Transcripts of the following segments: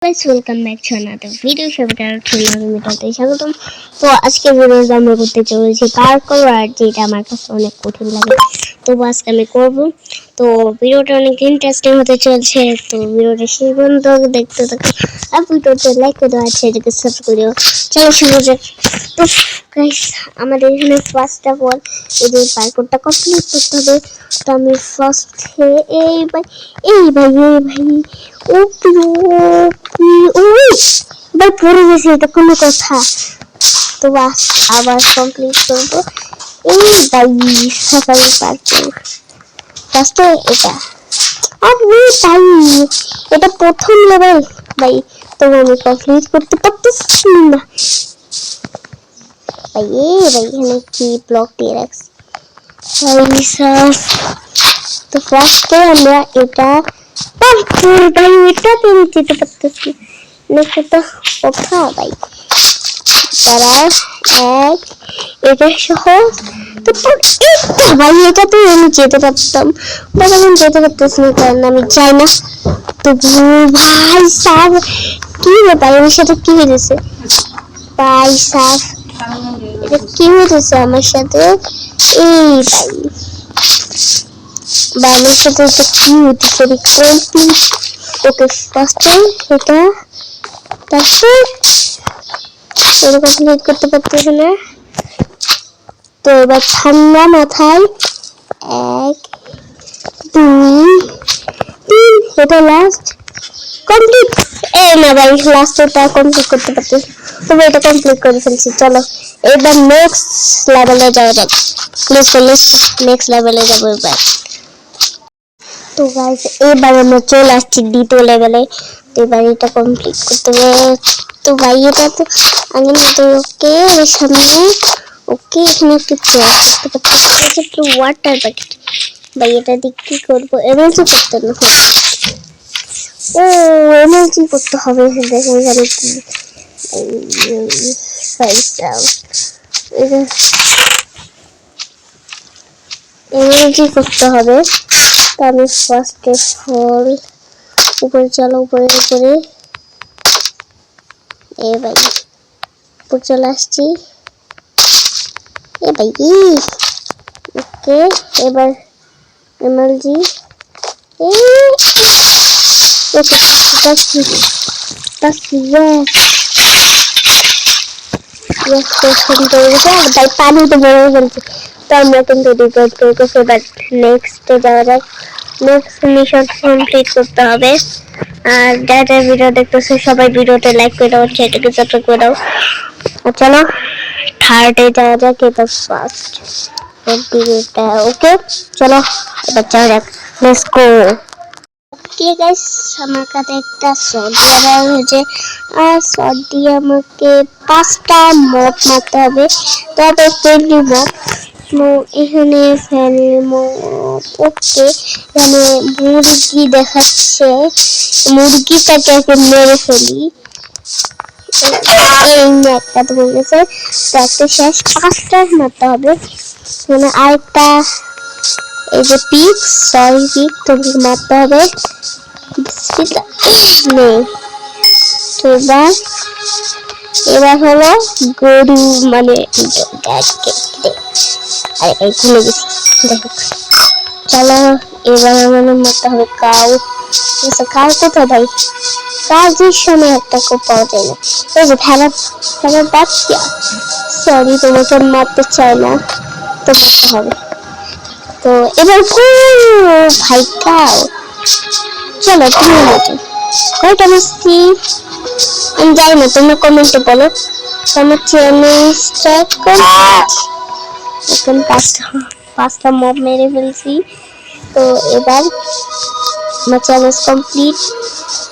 Guys, welcome back to another video. স্বাগতম। তো আজকে ভিডিওতে আমরা করতে চলেছি পার্কোর, আর যেটা আমার কাছে অনেক কঠিন লাগে, তো আজকে আমি করব। তো ভিডিওটা অনেক ইন্টারেস্টিং হতে চলছে, তো ভিডিওটা শেষ পর্যন্ত দেখতে থাকুন আর ভিডিওতে লাইক করে দেওয়া আছে, এটাকে সাবস্ক্রাইব করে চলো শুরু করা যাক। তো গাইস, আমাদের এখানে ফার্স্ট অফ অল এই যে পার্কোরটা কমপ্লিট করতে হবে। তো আমি ফার্স্টে এই ভাই ও ভাই পড়ে গেছে, এটা কোনো কথা? তো বাস আবার কমপ্লিট করবো। এই ভাই সকালে পার্কোর ফার্স্টে এটা, আর ভাই এটা প্রথম লেভেল ভাই, তো আমি কমপ্লিট করতে পারতেছি না ভাই। ভাই এখানে কি ব্লক দিয়ে রাখছি ভাই। তো ফার্স্টে আমরা এটা পার্কোর ভাই, এটা তো আমি যেতে পারতেছি না, কত কথা ভাই। তারা এক এটা সহ, তারপর এটা ভাই, এটা তো আমি যেতে পারতাম, বাট আমি যেতে পারতেছি না কারণ আমি চাই না। তো ভাই সাহ, কি ব্যাপার, আমার সাথে কি হয়েছে ভাই সাহ? এটা কি হয়েছে আমার সাথে? এই ভাই আমার সাথে এটা কি হতেছে? কমপ্লিট ওকে ফার্স্টে এটা, তারপর এটা কমপ্লিট করতে পারতেছে না। তো এবার ঠান্ডা মাথায় এক দুই তিন, এটা লাস্ট কমপ্লিট। না ভাই, লাস্টটা কমপ্লিট করতে পারতেছি, তবে এটা কমপ্লিট করে ফেলছি। চলো এবার নেক্সট লেভেলে যাওয়া যাক। নেক্সট লেভেলে যাবো এবার। তো গাইস, এবার আমরা চলে আসছি দ্বিতীয় লেভেলে। তো এবার এটা কমপ্লিট করতে হবে। তো ভাই এটা তো আগে তো ওকে সামনে, ওকে এখানে একটু একটু ওয়াটার প্যাকেট ভাই, এটা দিয়ে কি করবো? এনার্জি করতে না, ও এনার্জি করতে হবে। দেখো এখানে কি এনার্জি করতে হবে। তো আমি ফার্স্টে ফল উপরে, চলো উপরে উপরে, এ ভাই উপরে চলে আসছি। এ ভাই ওকে, এবার এনার্জি ভাই পানিতে বেড়ে ফেলছি। তো আমরা কিন্তু রিপোর্ট করবো। এবার নেক্সটে যাওয়া যাক। নেক্সট মিশন কমপ্লিট করতে হবে। আর যারা ভিডিও দেখতেছে সবাই ভিডিওতে লাইক করে দাও, চ্যানেলকে সাবস্ক্রাইব করে দাও। আর চলো থার্ডে যাওয়া যাক। এটা ফার্স্ট ভিডিওটা ওকে, চলো এবার যাওয়া যাক। Let's go. ওকে গাইস, আমার কাছে একটা শট দেওয়া হয়েছে, আর শট দিয়ে আমাকে 5টা মব মারতে হবে, তবে ফ্রেন্ডলি মব। তো এখানে ফ্যামিলি মব, ওকে এখানে মুরগি দেখাচ্ছে, মুরগিটাকে আগে মেরে ফেলি। এই একটা তো হয়ে গেছে, তো একটা শেষ, 5টা মারতে হবে। মানে আরেকটা এই যে পিক, সরি পিক, তোমাকে মারতে হবে নেই। তো এবার হলো গরু, মানে ভুলে গেছি, দেখো। চলো এবার আমাদের মারতে হবে কাউ। কাউ কোথায় ভাই? কাজের সময় একটা খুব পাওয়া যায় না। এই যে খেলার বাচ্চা, সরি তোমাকে মারতে চাই না, তো মারতে হবে। তো এবার ভাই কাউ, চলো তুমি মতো কয়টা মিষ্টি আমি জানি না, তোমরা কমেন্টে বলো। আমার চ্যালেঞ্জটা কমপ্লিট, এখন 5টা মব মেরে ফেলছি। তো এবার আমার চ্যালেঞ্জ কমপ্লিট।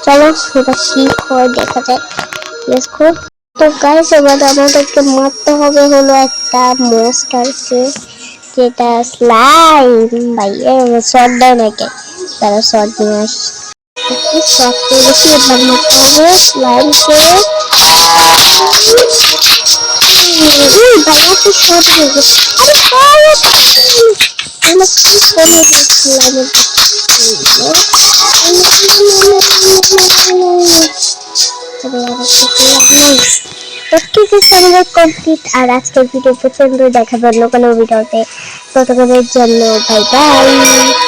চলো এবার কি হয় দেখা যায়। দেখো তো গাইস, এবার আমাদেরকে মারতে হবে হলো একটা মনস্টারকে, যেটা স্লাইম ভাই। শর্ট দেয় নাকি? তারা শর্ট নিয়ে আসছে, শর্ট পেয়েছি। এবার মারতে হবে স্লাইমকে। ভাইয়া তো শর্ট হয়ে গেছে। আমি কি করে দেখলাম ওকে গাইস আমাদের কমপ্লিট। আর আজকের ভিডিও প্রচন্ড দেখাবো অন্য কোনো ভিডিওতে। ততক্ষণের জন্য বাই বাই।